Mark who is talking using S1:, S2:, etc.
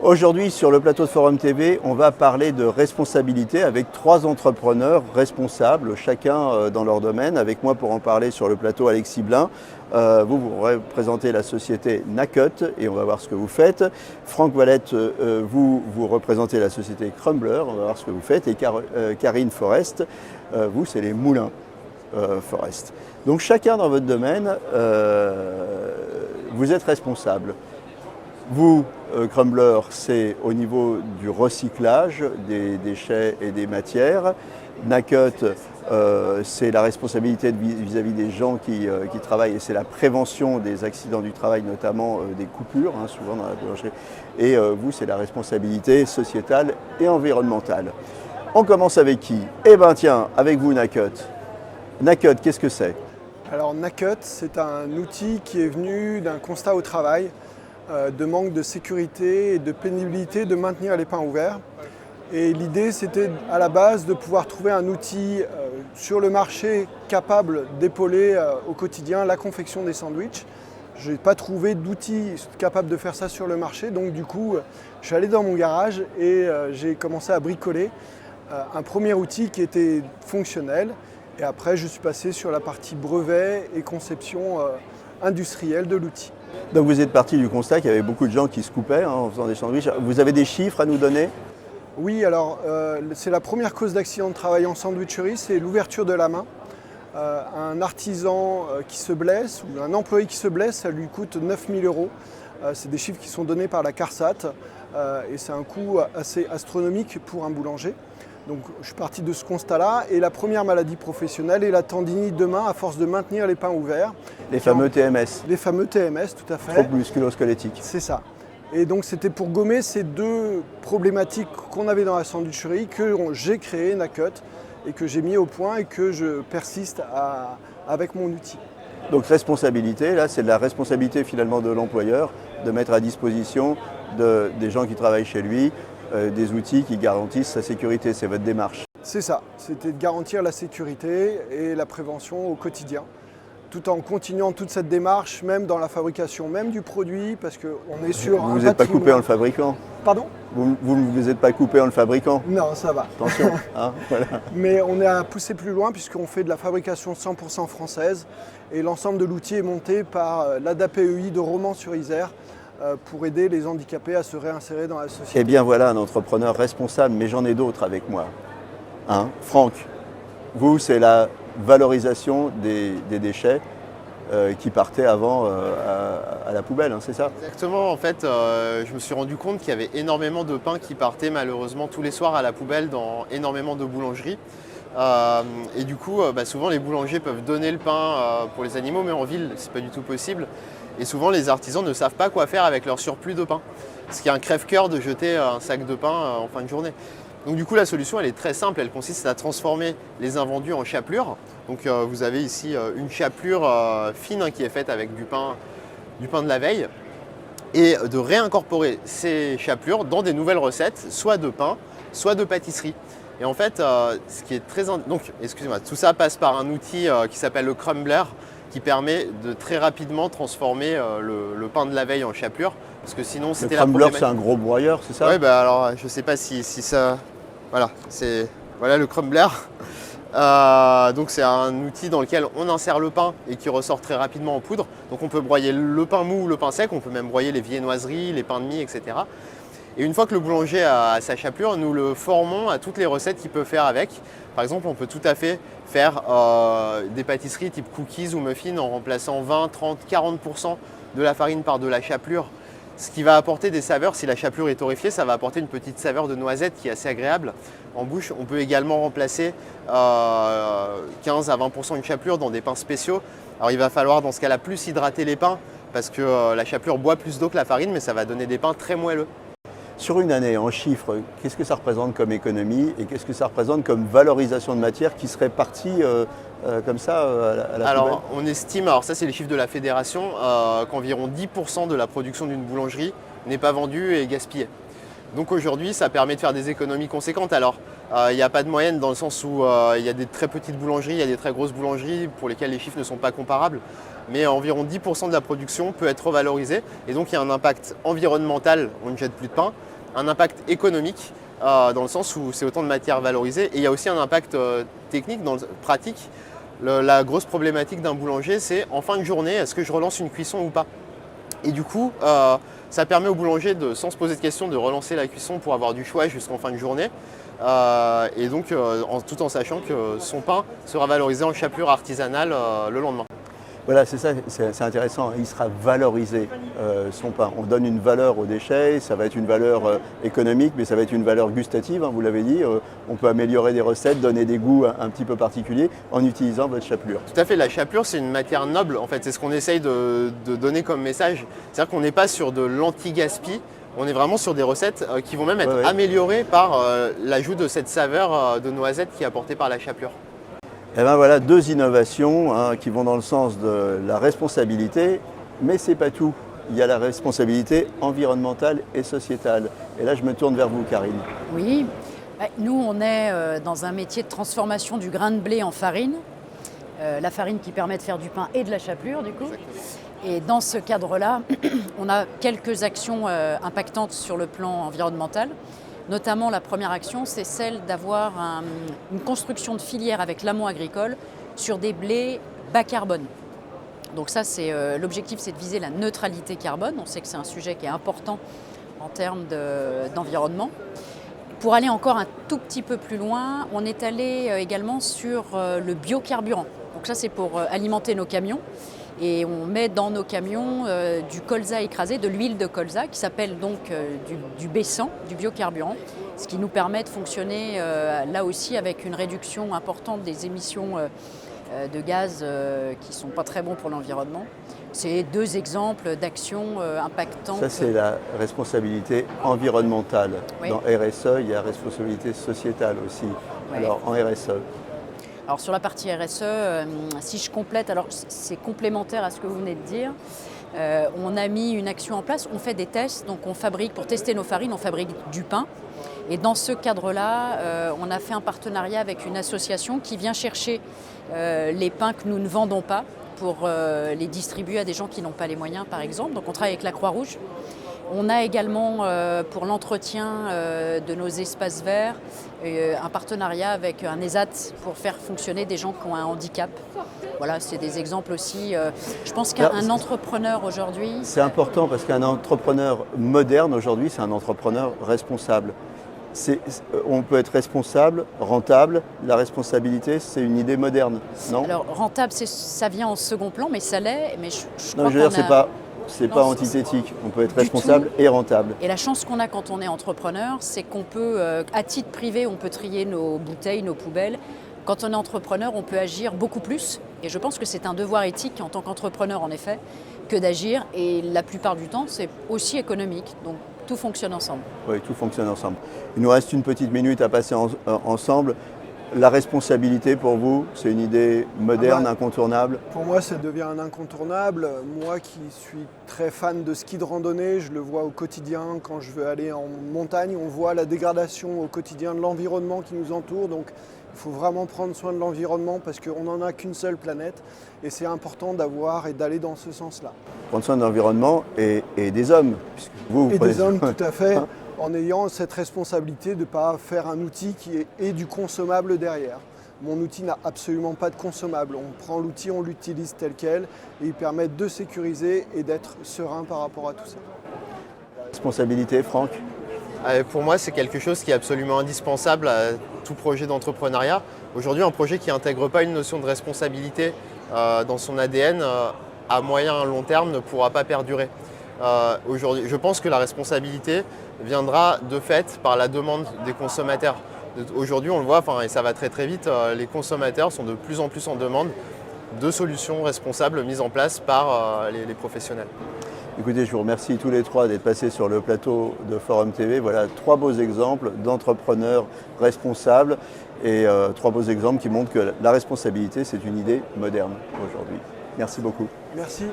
S1: Aujourd'hui, sur le plateau de Forum TV, on va parler de responsabilité avec 3 entrepreneurs responsables, chacun dans leur domaine. Avec moi pour en parler sur le plateau, Alexis Blin. Vous représentez la société Nacut et on va voir ce que vous faites. Franck Valette, vous représentez la société Crumbler, on va voir ce que vous faites. Et Karine Forest, vous, c'est les moulins Forest. Donc chacun dans votre domaine, vous êtes responsable. Vous, Crumbler, c'est au niveau du recyclage des déchets et des matières. Nacut, c'est la responsabilité vis-à-vis des gens qui travaillent et c'est la prévention des accidents du travail, notamment des coupures, souvent dans la boulangerie. Et vous, c'est la responsabilité sociétale et environnementale. On commence avec qui? Eh bien tiens, avec vous Nacut. Nacut, qu'est-ce que c'est?
S2: Alors Nacut, c'est un outil qui est venu d'un constat au travail, de manque de sécurité et de pénibilité de maintenir les pains ouverts. Et l'idée, c'était à la base de pouvoir trouver un outil sur le marché capable d'épauler au quotidien la confection des sandwichs. Je n'ai pas trouvé d'outil capable de faire ça sur le marché, donc du coup, je suis allé dans mon garage et j'ai commencé à bricoler un premier outil qui était fonctionnel. Et après, je suis passé sur la partie brevet et conception industrielle de l'outil.
S1: Donc vous êtes parti du constat qu'il y avait beaucoup de gens qui se coupaient en faisant des sandwichs. Vous avez des chiffres à nous donner?
S2: Oui, alors c'est la première cause d'accident de travail en sandwicherie, c'est l'ouverture de la main. Un artisan qui se blesse ou un employé qui se blesse, ça lui coûte 9 000 €. C'est des chiffres qui sont donnés par la CARSAT et c'est un coût assez astronomique pour un boulanger. Donc je suis parti de ce constat-là et la première maladie professionnelle est la tendinite de main à force de maintenir les pains ouverts.
S1: Les fameux TMS.
S2: Les fameux TMS, tout à fait.
S1: Troubles musculo-squelettiques.
S2: C'est ça. Et donc c'était pour gommer ces deux problématiques qu'on avait dans la sandwicherie que j'ai créé Nacut et que j'ai mis au point et que je persiste avec mon outil.
S1: Donc responsabilité, là c'est de la responsabilité finalement de l'employeur de mettre à disposition des gens qui travaillent chez lui des outils qui garantissent sa sécurité, c'est votre démarche.
S2: C'est ça, c'était de garantir la sécurité et la prévention au quotidien, tout en continuant toute cette démarche, même dans la fabrication même du produit, parce qu'on est sur
S1: Vous ne vous êtes pas coupé en le fabriquant?
S2: Pardon?
S1: Vous ne vous êtes pas coupé en le fabriquant?
S2: Non, ça va.
S1: Attention, voilà.
S2: Mais on est à pousser plus loin puisqu'on fait de la fabrication 100% française et l'ensemble de l'outil est monté par l'ADAPEI de Romans-sur-Isère, pour aider les handicapés à se réinsérer dans la société.
S1: Eh bien voilà un entrepreneur responsable, mais j'en ai d'autres avec moi. Franck, vous c'est la valorisation des déchets qui partaient avant à la poubelle, c'est ça?
S3: Exactement, en fait je me suis rendu compte qu'il y avait énormément de pain qui partait malheureusement tous les soirs à la poubelle dans énormément de boulangeries. Et du coup, souvent les boulangers peuvent donner le pain pour les animaux, mais en ville, c'est pas du tout possible. Et souvent, les artisans ne savent pas quoi faire avec leur surplus de pain. Ce qui est un crève-cœur de jeter un sac de pain en fin de journée. Donc du coup, la solution, elle est très simple. Elle consiste à transformer les invendus en chapelures. Donc vous avez ici une chapelure fine qui est faite avec du pain de la veille. Et de réincorporer ces chapelures dans des nouvelles recettes, soit de pain, soit de pâtisserie. Et en fait, ce qui est très... Donc, excusez-moi, tout ça passe par un outil qui s'appelle le Crumbler, qui permet de très rapidement transformer le pain de la veille en chapelure. Parce que sinon, c'était la
S1: problématique. Le Crumbler, c'est un gros broyeur, c'est ça?
S3: Oui, alors, je ne sais pas si ça... Voilà, voilà le Crumbler. Donc, c'est un outil dans lequel on insère le pain et qui ressort très rapidement en poudre. Donc, on peut broyer le pain mou ou le pain sec. On peut même broyer les viennoiseries, les pains de mie, etc. Et une fois que le boulanger a sa chapelure, nous le formons à toutes les recettes qu'il peut faire avec. Par exemple, on peut tout à fait faire des pâtisseries type cookies ou muffins en remplaçant 20, 30, 40% de la farine par de la chapelure. Ce qui va apporter des saveurs, si la chapelure est torréfiée, ça va apporter une petite saveur de noisette qui est assez agréable en bouche. On peut également remplacer 15 à 20% de chapelure dans des pains spéciaux. Alors il va falloir dans ce cas-là plus hydrater les pains parce que la chapelure boit plus d'eau que la farine, mais ça va donner des pains très moelleux.
S1: Sur une année, en chiffres, qu'est-ce que ça représente comme économie et qu'est-ce que ça représente comme valorisation de matière qui serait partie comme ça à la
S3: Alors,
S1: poubelle?
S3: on estime, alors ça c'est les chiffres de la fédération, qu'environ 10% de la production d'une boulangerie n'est pas vendue et gaspillée. Donc aujourd'hui, ça permet de faire des économies conséquentes. Alors, il n'y a pas de moyenne dans le sens où il y a des très petites boulangeries, il y a des très grosses boulangeries pour lesquelles les chiffres ne sont pas comparables. Mais environ 10% de la production peut être revalorisée. Et donc, il y a un impact environnemental, on ne jette plus de pain, un impact économique, dans le sens où c'est autant de matière valorisée, et il y a aussi un impact technique, pratique. La grosse problématique d'un boulanger, c'est en fin de journée, est-ce que je relance une cuisson ou pas? Et du coup, ça permet au boulanger, sans se poser de questions, de relancer la cuisson pour avoir du choix jusqu'en fin de journée. Et donc, tout en sachant que son pain sera valorisé en chapelure artisanale le lendemain.
S1: Voilà, c'est ça, c'est intéressant. Il sera valorisé, son pain. On donne une valeur aux déchets, ça va être une valeur économique, mais ça va être une valeur gustative, hein, vous l'avez dit. On peut améliorer des recettes, donner des goûts un petit peu particuliers en utilisant votre chapelure.
S3: Tout à fait, la chapelure, c'est une matière noble, en fait. C'est ce qu'on essaye de donner comme message. C'est-à-dire qu'on n'est pas sur de l'anti-gaspi, on est vraiment sur des recettes qui vont même être améliorées par l'ajout de cette saveur de noisette qui est apportée par la chapelure.
S1: Et bien voilà, 2 innovations qui vont dans le sens de la responsabilité, mais ce n'est pas tout. Il y a la responsabilité environnementale et sociétale. Et là, je me tourne vers vous, Karine.
S4: Oui, nous, on est dans un métier de transformation du grain de blé en farine. La farine qui permet de faire du pain et de la chapelure, du coup. Et dans ce cadre-là, on a quelques actions impactantes sur le plan environnemental. Notamment, la première action, c'est celle d'avoir une construction de filière avec l'amont agricole sur des blés bas carbone. Donc ça, l'objectif, c'est de viser la neutralité carbone. On sait que c'est un sujet qui est important en termes d'environnement. Pour aller encore un tout petit peu plus loin, on est allé également sur le biocarburant. Donc ça, c'est pour alimenter nos camions. Et on met dans nos camions du colza écrasé, de l'huile de colza, qui s'appelle donc du B100, du biocarburant, ce qui nous permet de fonctionner là aussi avec une réduction importante des émissions de gaz qui ne sont pas très bons pour l'environnement. C'est 2 exemples d'actions impactantes.
S1: Ça, c'est la responsabilité environnementale.
S4: Oui.
S1: Dans RSE, il y a responsabilité sociétale aussi.
S4: Oui.
S1: Alors, en RSE.
S4: Alors sur la partie RSE, si je complète, alors c'est complémentaire à ce que vous venez de dire, on a mis une action en place, on fait des tests, donc on fabrique, pour tester nos farines, on fabrique du pain. Et dans ce cadre-là, on a fait un partenariat avec une association qui vient chercher les pains que nous ne vendons pas pour les distribuer à des gens qui n'ont pas les moyens, par exemple. Donc on travaille avec la Croix-Rouge. On a également, pour l'entretien de nos espaces verts, un partenariat avec un ESAT pour faire fonctionner des gens qui ont un handicap. Voilà, c'est des exemples aussi. Je pense qu'un entrepreneur aujourd'hui...
S1: C'est important parce qu'un entrepreneur moderne aujourd'hui, c'est un entrepreneur responsable. On peut être responsable, rentable. La responsabilité, c'est une idée moderne, non?
S4: Alors, rentable, ça vient en second plan, mais ça l'est. Mais je
S1: non,
S4: crois
S1: je veux dire, c'est pas
S4: Non,
S1: antithétique. On peut être responsable et rentable.
S4: Et la chance qu'on a quand on est entrepreneur, c'est qu'on peut, à titre privé, on peut trier nos bouteilles, nos poubelles. Quand on est entrepreneur, on peut agir beaucoup plus. Et je pense que c'est un devoir éthique en tant qu'entrepreneur, en effet, que d'agir. Et la plupart du temps, c'est aussi économique. Donc, tout fonctionne ensemble.
S1: Oui, tout fonctionne ensemble. Il nous reste une petite minute à passer ensemble. La responsabilité pour vous, c'est une idée moderne, incontournable?
S2: Pour moi, ça devient un incontournable. Moi qui suis très fan de ski de randonnée, je le vois au quotidien. Quand je veux aller en montagne, on voit la dégradation au quotidien de l'environnement qui nous entoure. Donc il faut vraiment prendre soin de l'environnement parce qu'on n'en a qu'une seule planète. Et c'est important d'avoir et d'aller dans ce sens-là.
S1: Prendre soin de l'environnement et des hommes. Puisque vous
S2: Et
S1: prenez
S2: des hommes,
S1: soin.
S2: tout à fait. En ayant cette responsabilité de ne pas faire un outil qui ait du consommable derrière. Mon outil n'a absolument pas de consommable. On prend l'outil, on l'utilise tel quel et il permet de sécuriser et d'être serein par rapport à tout ça.
S1: Responsabilité, Franck?
S3: Pour moi, c'est quelque chose qui est absolument indispensable à tout projet d'entrepreneuriat. Aujourd'hui, un projet qui n'intègre pas une notion de responsabilité dans son ADN, à moyen et long terme, ne pourra pas perdurer. Aujourd'hui, je pense que la responsabilité viendra de fait par la demande des consommateurs. Aujourd'hui, on le voit, et ça va très très vite, les consommateurs sont de plus en plus en demande de solutions responsables mises en place par les professionnels.
S1: Écoutez, je vous remercie tous les 3 d'être passés sur le plateau de Forum TV. Voilà 3 beaux exemples d'entrepreneurs responsables et 3 beaux exemples qui montrent que la responsabilité, c'est une idée moderne aujourd'hui. Merci beaucoup.
S2: Merci.